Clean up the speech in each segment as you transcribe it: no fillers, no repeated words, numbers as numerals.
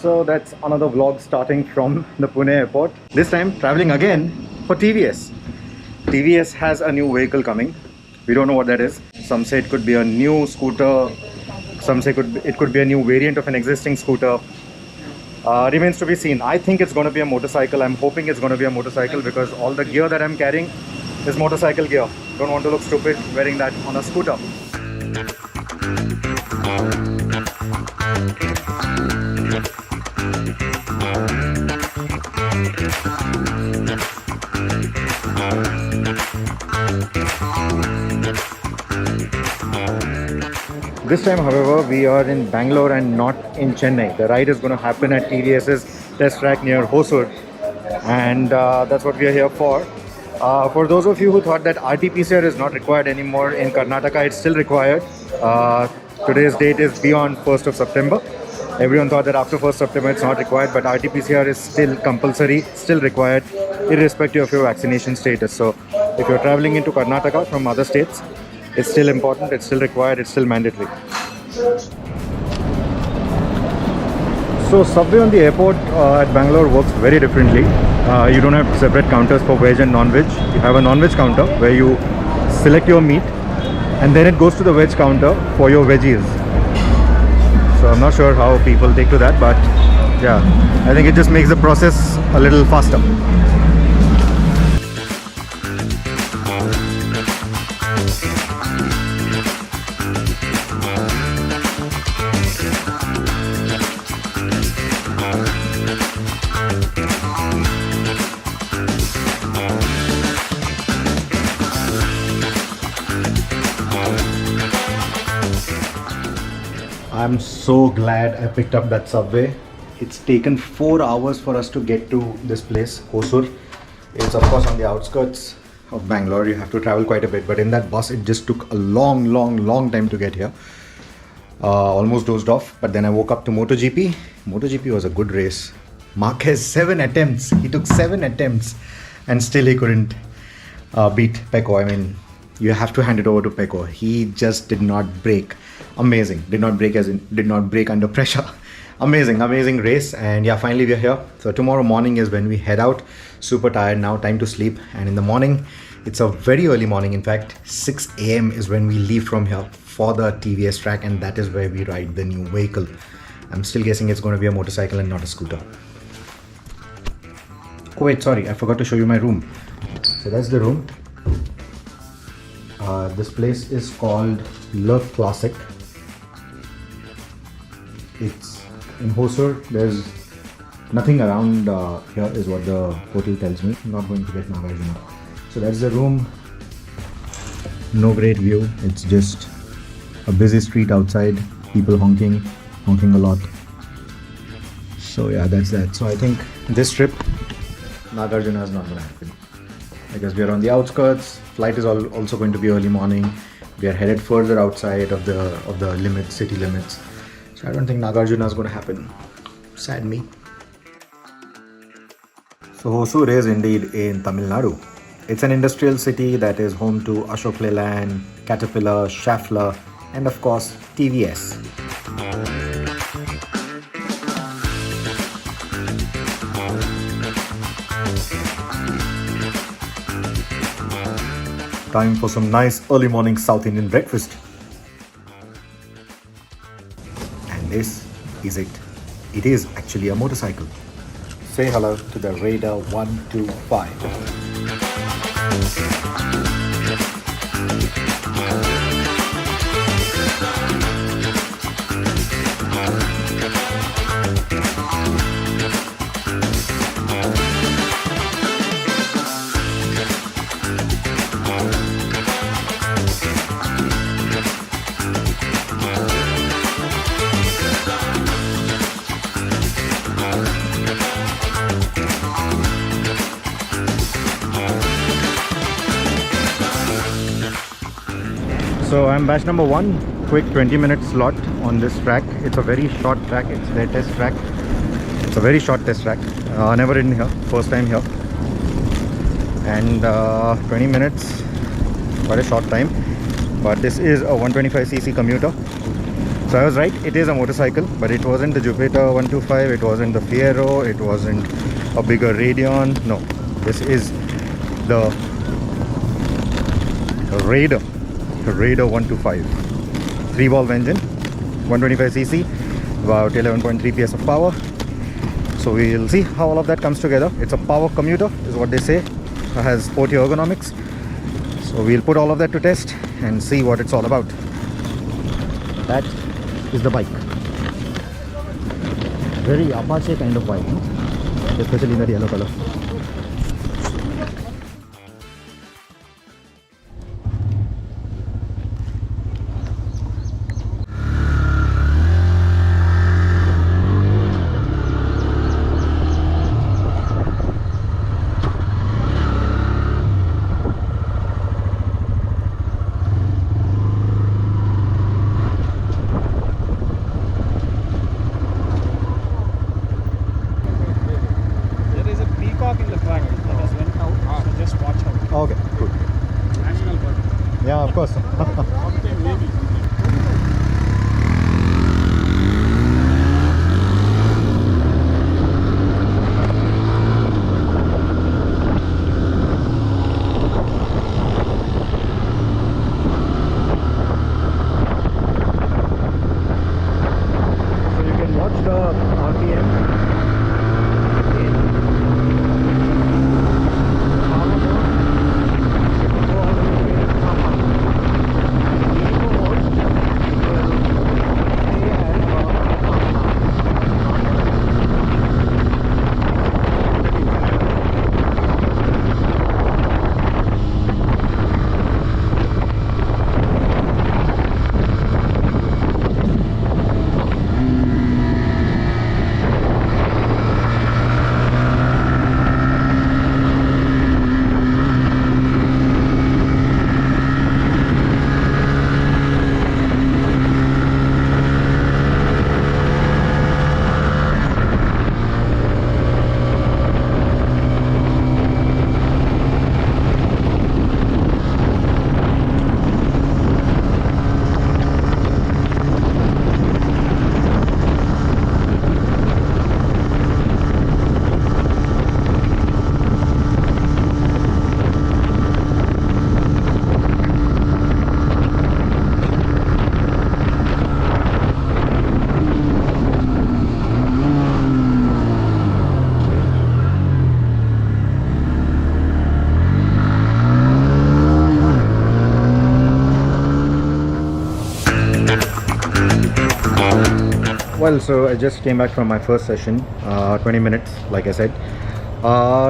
So that's another vlog starting from the Pune airport. This time traveling again for TVS. TVS has a new vehicle coming. We don't know what that is. Some say it could be a new scooter. Some say it could be a new variant of an existing scooter. Remains to be seen. I think it's going to be a motorcycle. I'm hoping it's going to be a motorcycle because all the gear that I'm carrying is motorcycle gear. Don't want to look stupid wearing that on a scooter. This time, however, we are in Bangalore and not in Chennai. The ride is going to happen at TVS's test track near Hosur, and that's what we are here for. For those of you who thought that RT-PCR is not required anymore in Karnataka, it's still required. Today's date is beyond 1st of September. Everyone thought that after 1st September it's not required, but RT-PCR is still compulsory, still required, irrespective of your vaccination status. So if you're traveling into Karnataka from other states, it's still important, it's still required, it's still mandatory. So subway on the airport at Bangalore works very differently. You don't have separate counters for veg and non-veg. You have a non-veg counter where you select your meat and then it goes to the veg counter for your veggies. So I'm not sure how people take to that, but yeah, I think it just makes the process a little faster. I'm so glad I picked up that subway. It's taken 4 hours for us to get to this place, Hosur. It's of course on the outskirts of Bangalore. You have to travel quite a bit, but in that bus it just took a long time to get here. Almost dozed off, but then I woke up to MotoGP. MotoGP was a good race. Marquez, 7 attempts. He took 7 attempts and still he couldn't beat Pecco. I mean, you have to hand it over to Pecco. He just did not break. Amazing. Did not break under pressure. Amazing race. And yeah, finally we're here. So tomorrow morning is when we head out. Super tired now, time to sleep. And in the morning, it's a very early morning. In fact, 6 a.m. is when we leave from here for the TVS track, and that is where we ride the new vehicle. I'm still guessing it's going to be a motorcycle and not a scooter. Oh wait, sorry, I forgot to show you my room. So that's the room. This place is called Le Classic. It's in Hosur. There's nothing around here is what the hotel tells me. I'm not going to get Nagarjuna. So that's the room. No great view. It's just a busy street outside. People honking a lot. So yeah, that's that. So I think this trip, Nagarjuna is not going to happen because we are on the outskirts. Flight is also going to be early morning. We are headed further outside of the limits, city limits. So I don't think Nagarjuna is going to happen. Sad me. So Hosur is indeed in Tamil Nadu. It's an industrial city that is home to Ashok Leyland, Caterpillar, Schaeffler, and of course TVS. Time for some nice early morning South Indian breakfast. And this is it. It is actually a motorcycle. Say hello to the Raider 125. So I'm batch number 1, quick 20-minute slot on this track. It's a very short track, it's their test track. It's a very short test track. Never ridden here, first time here. And 20 minutes, quite a short time. But this is a 125cc commuter. So I was right, it is a motorcycle, but it wasn't the Jupiter 125, it wasn't the Fiero, it wasn't a bigger Radeon. No, this is the Raider 125. 3-valve engine, 125cc, about 11.3 PS of power. So we'll see how all of that comes together. It's a power commuter is what they say. It has sporty ergonomics. So we'll put all of that to test and see what it's all about. That is the bike. Very Apache kind of bike, especially in that yellow color. In the front that has went out, so just watch out. Okay, good. National bird. Yeah, of course. Something maybe. So you can watch the RPM. Well, so I just came back from my first session, 20 minutes, like I said.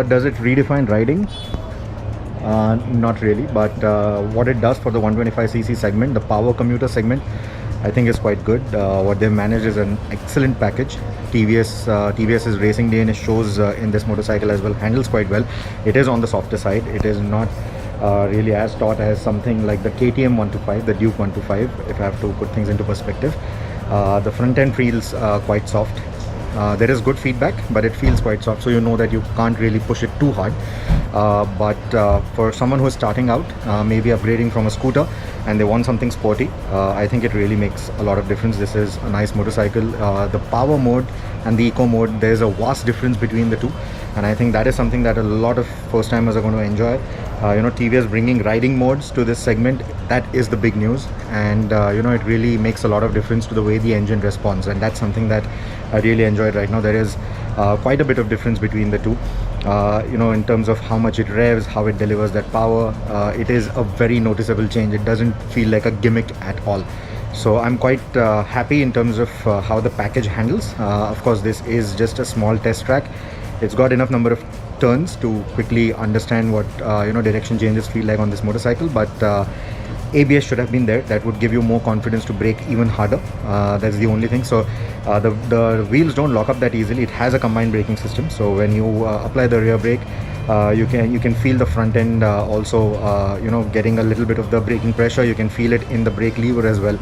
Does it redefine riding? Not really, but what it does for the 125cc segment, the power commuter segment, I think is quite good. What they've managed is an excellent package. TVS's racing DNA shows in this motorcycle as well, handles quite well. It is on the softer side. It is not really as taut as something like the KTM 125, the Duke 125, if I have to put things into perspective. The front end feels quite soft. There is good feedback, but it feels quite soft, so you know that you can't really push it too hard. But for someone who is starting out, maybe upgrading from a scooter and they want something sporty, I think it really makes a lot of difference. This is a nice motorcycle. The power mode and the eco mode, there's a vast difference between the two, and I think that is something that a lot of first timers are going to enjoy. TVS bringing riding modes to this segment, that is the big news, and it really makes a lot of difference to the way the engine responds, and that's something that I really enjoyed. Right now there is quite a bit of difference between the two, in terms of how much it revs, how it delivers that power. It is a very noticeable change. It doesn't feel like a gimmick at all. So I'm quite happy in terms of how the package handles. Of course, this is just a small test track. It's got enough number of turns to quickly understand what direction changes feel like on this motorcycle, but ABS should have been there. That would give you more confidence to brake even harder. That's the only thing. So the wheels don't lock up that easily. It has a combined braking system, so when you apply the rear brake, you can feel the front end also getting a little bit of the braking pressure. You can feel it in the brake lever as well,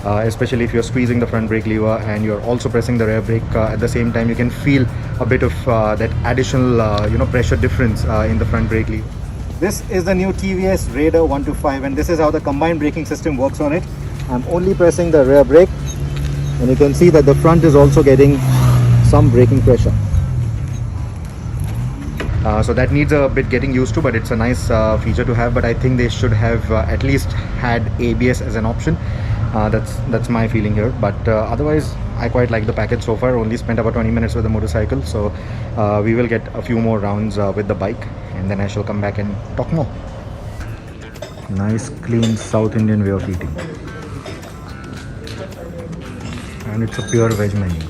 especially if you're squeezing the front brake lever and you're also pressing the rear brake at the same time. You can feel a bit of that additional pressure difference in the front brake lever. This is the new TVS Raider 125, and this is how the combined braking system works on it. I'm only pressing the rear brake and you can see that the front is also getting some braking pressure. So that needs a bit getting used to, but it's a nice feature to have. But I think they should have at least had ABS as an option. That's my feeling here. But otherwise, I quite like the package so far. Only spent about 20 minutes with the motorcycle, so we will get a few more rounds with the bike, and then I shall come back and talk more. Nice clean South Indian way of eating, and it's a pure veg menu.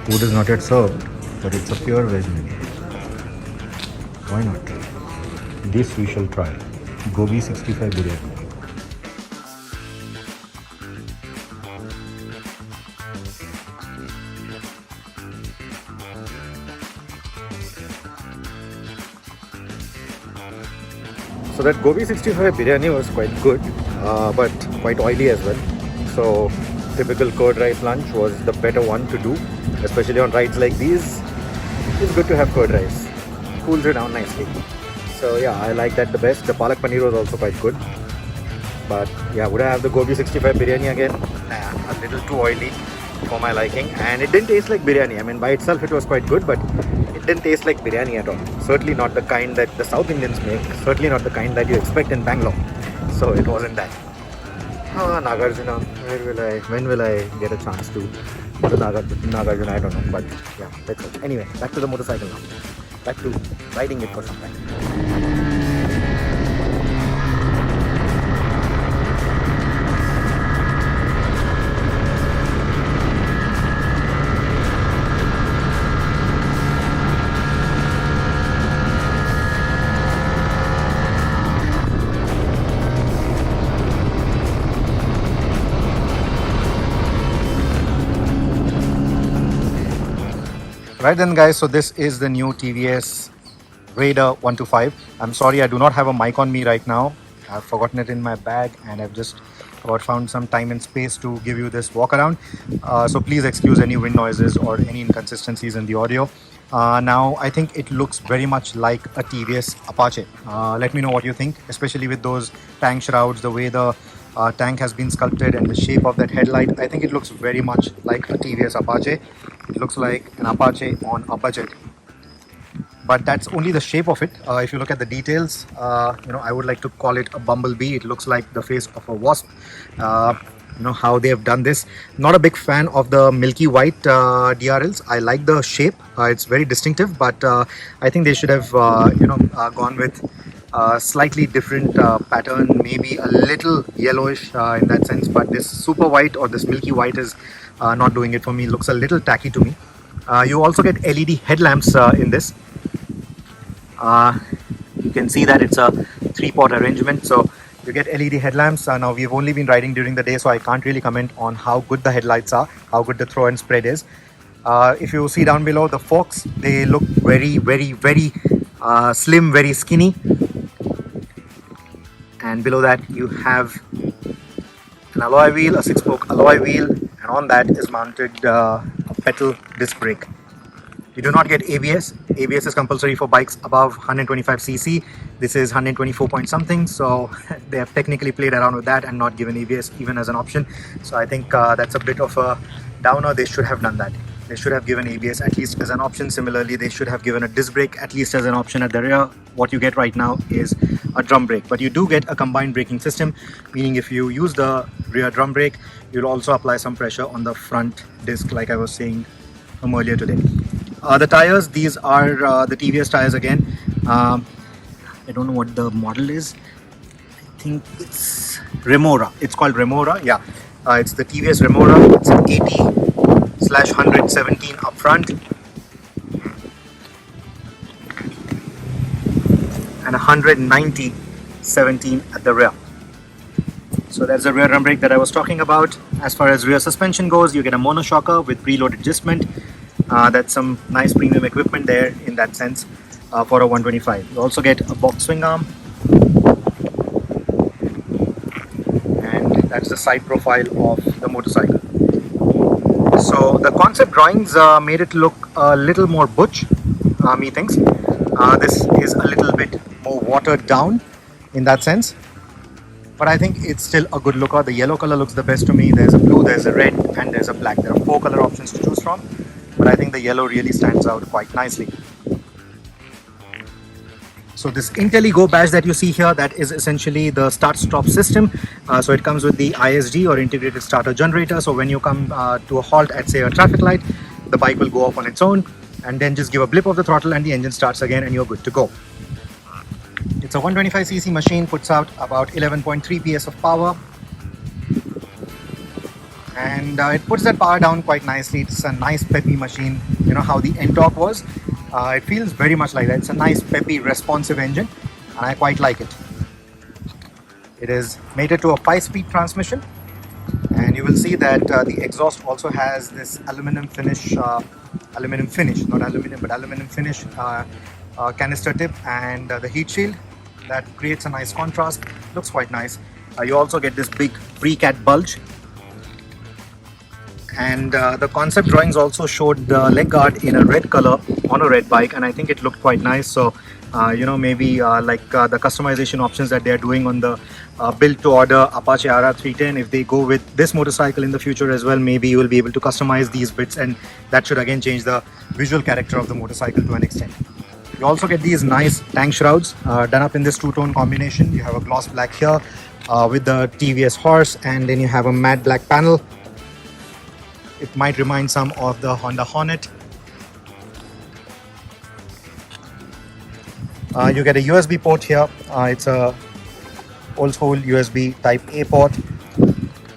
Food is not yet served, but it's a pure veg menu. Why not? This we shall try. Gobi 65 biryani. So that Gobi 65 biryani was quite good, but quite oily as well. So typical curd rice lunch was the better one to do, especially on rides like these. It's good to have curd rice. Cools it down nicely. So yeah, I like that the best. The palak paneer was also quite good. But yeah, would I have the Gobi 65 biryani again? Nah, a little too oily for my liking, and it didn't taste like biryani. I mean, by itself it was quite good, but it didn't taste like biryani at all. Certainly not the kind that the South Indians make. Certainly not the kind that you expect in Bangalore. So it wasn't that. Nagarjuna, when will I get a chance to go to Nagarjuna? I don't know, but yeah, that's it. Anyway, back to the motorcycle now. Back to riding it for some time. Right then guys, so this is the new TVS Raider 125. I'm sorry I do not have a mic on me right now. I've forgotten it in my bag, and I've just found some time and space to give you this walk around. So please excuse any wind noises or any inconsistencies in the audio. Now I think it looks very much like a TVS Apache. Let me know what you think, especially with those tank shrouds, the way the tank has been sculpted and the shape of that headlight. I think it looks very much like a TVS Apache. It looks like an Apache on a budget, but that's only the shape of it. If you look at the details, I would like to call it a bumblebee. It looks like the face of a wasp. How they have done this. Not a big fan of the milky white DRLs. I like the shape. It's very distinctive, but I think they should have gone with slightly different pattern, maybe a little yellowish in that sense. But this super white or this milky white is not doing it for me. It looks a little tacky to me. You also get LED headlamps in this. You can see that it's a 3-pot arrangement, so you get LED headlamps. Now we've only been riding during the day, so I can't really comment on how good the headlights are, how good the throw and spread is. If you see down below, the forks, they look very, very, very slim, very skinny. And below that you have an alloy wheel, a 6-spoke alloy wheel, and on that is mounted a pedal disc brake. You do not get ABS. ABS is compulsory for bikes above 125cc. This is 124 point something, so they have technically played around with that and not given ABS even as an option. So I think that's a bit of a downer. They should have done that. They should have given ABS at least as an option. Similarly, they should have given a disc brake at least as an option at the rear. What you get right now is a drum brake, but you do get a combined braking system, meaning if you use the rear drum brake, you'll also apply some pressure on the front disc, like I was saying from earlier today. The tires, these are the TVS tires again. I don't know what the model is. I think it's Remora. It's called Remora. Yeah, it's the TVS Remora. It's an 80/117 up front and 190/17 at the rear. So that's the rear drum brake that I was talking about. As far as rear suspension goes, you get a monoshocker with preloaded adjustment. That's some nice premium equipment there in that sense for a 125. You also get a box swing arm, and that's the side profile of the motorcycle. So the concept drawings made it look a little more butch, methinks. This is a little bit more watered down in that sense. but I think it's still a good looker. The yellow color looks the best to me. There's a blue, there's a red, and there's a black. There are 4 color options to choose from, but I think the yellow really stands out quite nicely. So this IntelliGo badge that you see here, that is essentially the start-stop system. So it comes with the ISG or integrated starter generator. So when you come to a halt at say a traffic light, the bike will go off on its own, and then just give a blip of the throttle and the engine starts again and you're good to go. It's a 125cc machine, puts out about 11.3 PS of power, and it puts that power down quite nicely. It's a nice peppy machine. You know how the N-Torque was? It feels very much like that. It's a nice peppy responsive engine and I quite like it. It is mated to a 5-speed transmission, and you will see that the exhaust also has this aluminum finish, not aluminum but aluminum finish canister tip, and the heat shield that creates a nice contrast. Looks quite nice. You also get this big pre-cat bulge, and the concept drawings also showed the leg guard in a red color on a red bike, and I think it looked quite nice. So you know, maybe like the customization options that they are doing on the build to order Apache RR310, if they go with this motorcycle in the future as well, maybe you will be able to customize these bits, and that should again change the visual character of the motorcycle to an extent. You also get these nice tank shrouds done up in this two-tone combination. You have a gloss black here with the TVS horse, and then you have a matte black panel. It might remind some of the Honda Hornet. You get a USB port here. It's a old school USB type A port,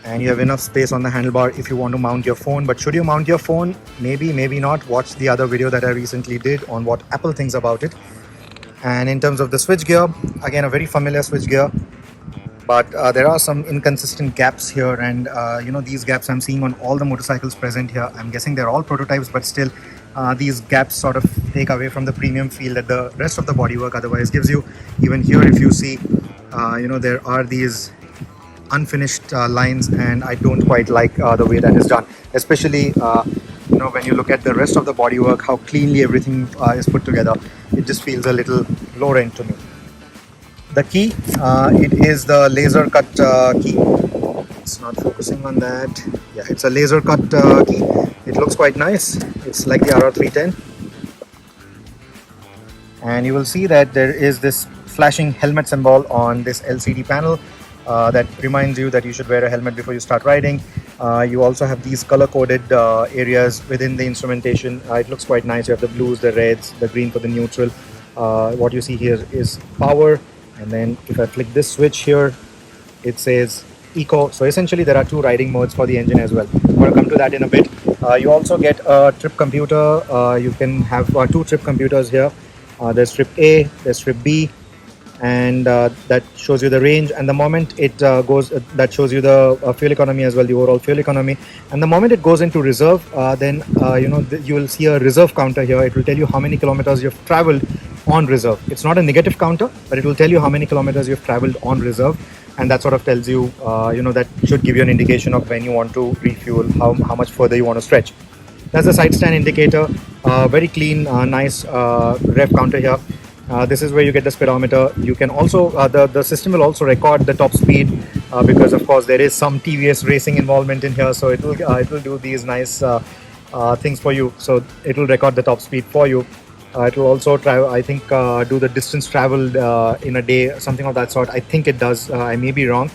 and you have enough space on the handlebar if you want to mount your phone. But should you mount your phone? Maybe, maybe not. Watch the other video that I recently did on what Apple thinks about it. And in terms of the switch gear, again a very familiar switch gear, but there are some inconsistent gaps here, and you know, these gaps I'm seeing on all the motorcycles present here. I'm guessing they're all prototypes, but still these gaps sort of take away from the premium feel that the rest of the bodywork otherwise gives you. Even here, if you see, you know, there are these unfinished lines, and I don't quite like the way that is done, especially you know, when you look at the rest of the bodywork, how cleanly everything is put together. It just feels a little low rent to me. The key, it is the laser cut key. It's not focusing on that. Yeah, it's a laser cut key. It looks quite nice. It's like the RR310, and you will see that there is this flashing helmet symbol on this LCD panel that reminds you that you should wear a helmet before you start riding. You also have these color-coded areas within the instrumentation. It looks quite nice. You have the blues, the reds, the green for the neutral. What you see here is power, and then if I flick this switch here, it says eco. So essentially there are 2 riding modes for the engine as well. I'm going to come to that in a bit. You also get a trip computer. You can have 2 trip computers here. There's trip A, there's trip B, and that shows you the range, and the moment it goes, that shows you the fuel economy as well, the overall fuel economy. And the moment it goes into reserve, then you know, you will see a reserve counter here. It will tell you how many kilometers you've traveled on reserve. It's not a negative counter, but it will tell you how many kilometers you've traveled on reserve, and that sort of tells you, you know, that should give you an indication of when you want to refuel, how much further you want to stretch. That's the side stand indicator. Very clean, nice rev counter here. This is where you get the speedometer. You can also, the system will also record the top speed because of course there is some TVS racing involvement in here, so it will do these nice things for you. So it will record the top speed for you. It will also try, I think, do the distance traveled in a day, something of that sort. I think it does. I may be wrong.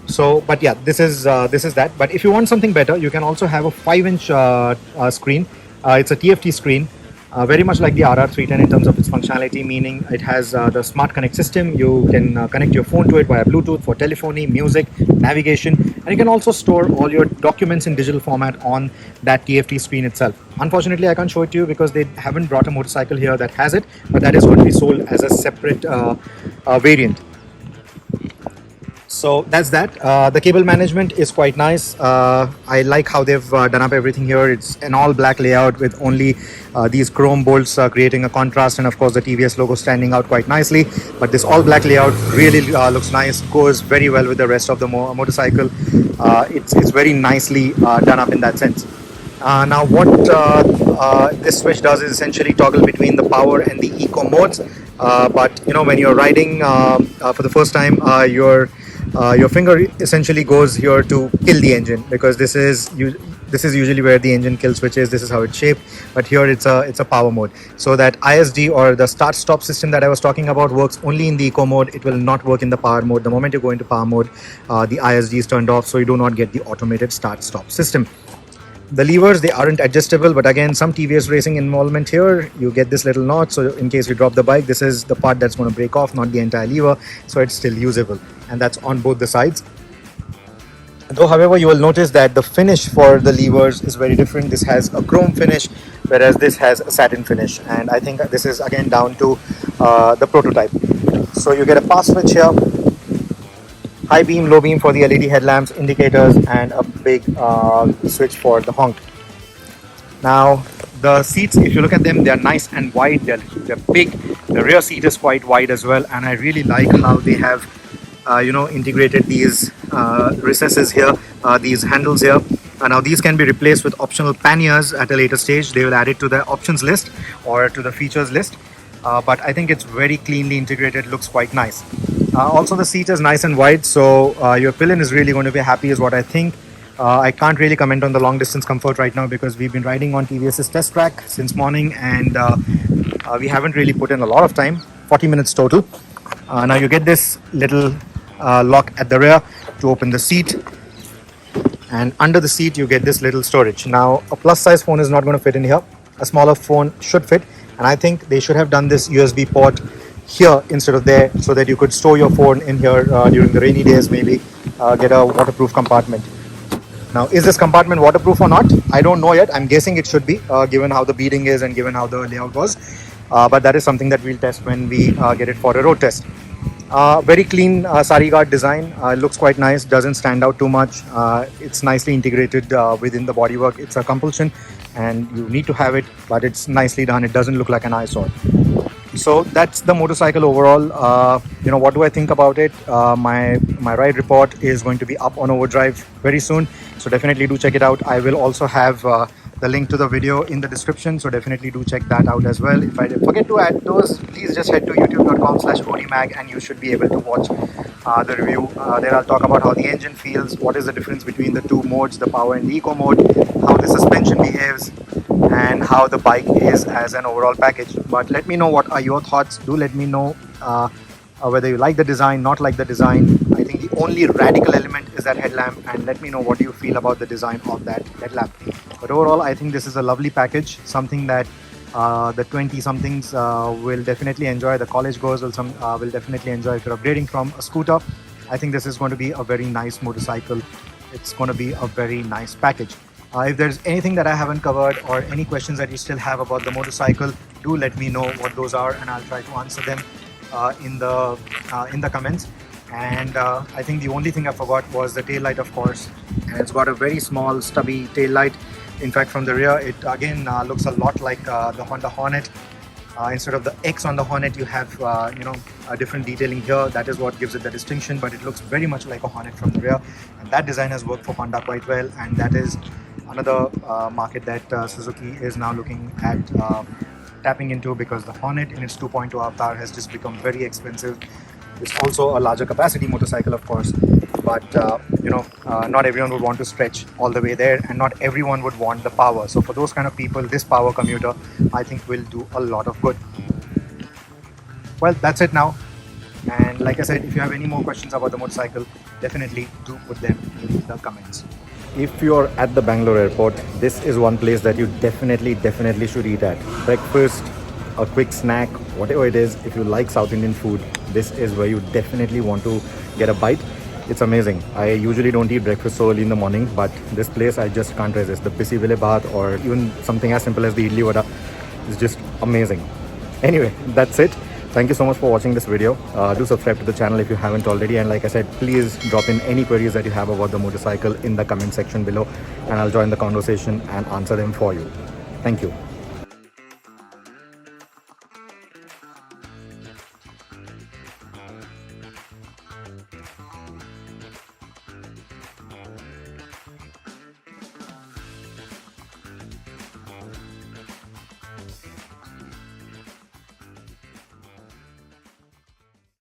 So, but yeah, this is that. But if you want something better, you can also have a 5-inch screen. It's a TFT screen. Very much like the RR310 in terms of its functionality, meaning it has the Smart Connect system. You can connect your phone to it via Bluetooth for telephony, music, navigation, and you can also store all your documents in digital format on that TFT screen itself. Unfortunately, I can't show it to you because they haven't brought a motorcycle here that has it, but that is going to be sold as a separate variant. So that's that. The cable management is quite nice. I like how they've done up everything here. It's an all black layout with only these chrome bolts creating a contrast, and of course the TVS logo standing out quite nicely. But this all black layout really looks nice, goes very well with the rest of the motorcycle. It's very nicely done up in that sense. Now what this switch does is essentially toggle between the power and the eco modes. But you know, when you're riding for the first time, you're your finger essentially goes here to kill the engine, because this is usually where the engine kill switch is. This is how it's shaped, but here it's a power mode. So that ISD, or the start stop system that I was talking about, works only in the eco mode. It will not work in the power mode. The moment you go into power mode, the ISD is turned off, so you do not get the automated start stop system. The levers, they aren't adjustable, but again, some TVS racing involvement here. You get this little notch, so in case you drop the bike, this is the part that's going to break off, not the entire lever, so it's still usable, and that's on both the sides. Though, however, you will notice that the finish for the levers is very different. This has a chrome finish, whereas this has a satin finish, and I think this is again down to the prototype. So you get a pass switch here, high beam, low beam for the LED headlamps, indicators, and a big switch for the honk. Now, the seats, if you look at them, they are nice and wide. They're big. The rear seat is quite wide as well, and I really like how they have integrated these recesses here, these handles here. Now these can be replaced with optional panniers at a later stage. They will add it to the options list or to the features list, but I think it's very cleanly integrated, looks quite nice. Also, the seat is nice and wide, so your pillion is really going to be happy, is what I think. I can't really comment on the long distance comfort right now, because we've been riding on TVS's test track since morning, and we haven't really put in a lot of time, 40 minutes total. Now you get this little lock at the rear to open the seat, and under the seat you get this little storage. Now, a plus size phone is not going to fit in here. A smaller phone should fit, and I think they should have done this USB port here instead of there, so that you could store your phone in here during the rainy days, maybe get a waterproof compartment. Now, is this compartment waterproof or not? I don't know yet. I'm guessing it should be, given how the beading is and given how the layout was, but that is something that we'll test when we get it for a road test. Very clean sari guard design. Looks quite nice, doesn't stand out too much. It's nicely integrated within the bodywork. It's a compulsion and you need to have it, but it's nicely done. It doesn't look like an eyesore. So that's the motorcycle overall. What do I think about it? My ride report is going to be up on Overdrive very soon, so definitely do check it out. I will also have the link to the video in the description, so definitely do check that out as well. If I forget to add those, please just head to youtube.com/odimag and you should be able to watch the review. There I'll talk about how the engine feels, what is the difference between the two modes, the power and the eco mode, how the suspension behaves, and how the bike is as an overall package. But let me know what are your thoughts. Do let me know whether you like the design, not like the design. I think the only radical element is that headlamp, and let me know what you feel about the design of that headlamp. But overall, I think this is a lovely package, something that the 20-somethings will definitely enjoy. The college goers will definitely enjoy. If you're upgrading from a scooter, I think this is going to be a very nice motorcycle. It's going to be a very nice package. If there's anything that I haven't covered or any questions that you still have about the motorcycle, do let me know what those are, and I'll try to answer them in the comments. And I think the only thing I forgot was the tail light, of course, and it's got a very small stubby tail light. In fact, from the rear, it again looks a lot like the Honda Hornet. Instead of the X on the Hornet, you have a different detailing here. That is what gives it the distinction, but it looks very much like a Hornet from the rear, and that design has worked for Honda quite well, and that is another market that Suzuki is now looking at tapping into, because the Hornet in its 2.2 avatar has just become very expensive. It's also a larger capacity motorcycle, of course, but not everyone would want to stretch all the way there, and not everyone would want the power. So for those kind of people, this power commuter, I think, will do a lot of good. Well, that's it now. And like I said, if you have any more questions about the motorcycle, definitely do put them in the comments. If you're at the Bangalore airport, this is one place that you definitely should eat at. Breakfast, a quick snack, whatever it is. If you like South Indian food, this is where you definitely want to get a bite. It's amazing. I usually don't eat breakfast so early in the morning, but this place I just can't resist. The pisi vile bhat, or even something as simple as the idli vada, is just amazing. Anyway, that's it. Thank you so much for watching this video. Do subscribe to the channel if you haven't already, and like I said, please drop in any queries that you have about the motorcycle in the comment section below, and I'll join the conversation and answer them for you. Thank you.